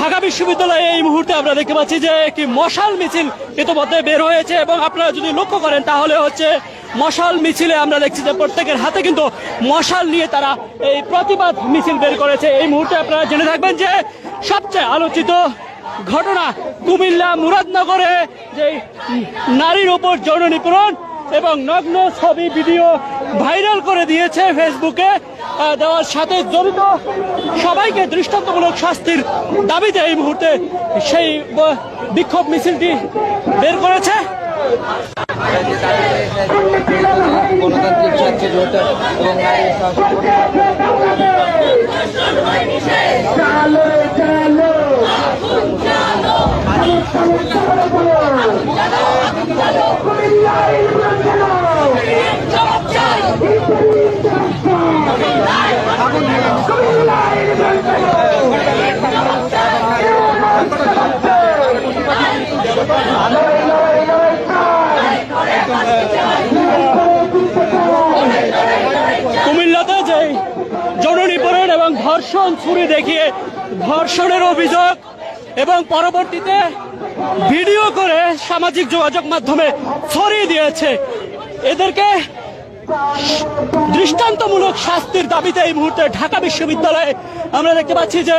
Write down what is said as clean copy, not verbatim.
ঢাকা বিশ্ববিদ্যালয়ে এই মুহূর্তে আমরা দেখতে পাচ্ছি যে একটি মশাল মিছিল ইতিমধ্যে বের হয়েছে এবং আপনারা যদি লক্ষ্য করেন তাহলে হচ্ছে মশাল মিছিলে আমরা দেখছি যে প্রত্যেকের হাতে কিন্তু মশাল নিয়ে তারা এই প্রতিবাদ মিছিল বের করেছে। এই মুহূর্তে আপনারা জেনে থাকবেন যে সবচেয়ে আলোচিত ঘটনা কুমিল্লা মুরাদনগরে যে নারীর ওপর যৌন নিপীড়ন এবং নগ্ন ছবি ভিডিও ভাইরাল করে দিয়েছে ফেসবুকে দেওয়ার সাথে জড়িত সবাইকে দৃষ্টান্তমূলক শাস্তির দাবিতে এই মুহূর্তে সেই বিক্ষোভ মিছিলটি বের করেছে। গণতান্ত্রিক স্বার্থে জোরদার এবং কুমিল্লাতে যে যৌন নিপীড়ন এবং ধর্ষণ ছুরি দেখিয়ে ধর্ষণের অভিযোগ এবং পরবর্তীতে ভিডিও করে সামাজিক যোগাযোগ মাধ্যমে ছড়িয়ে দিয়েছে, এদেরকে দৃষ্টান্তমূলক শাস্তির দাবিতে এই মুহূর্তে ঢাকা বিশ্ববিদ্যালয়ে আমরা দেখতে পাচ্ছি যে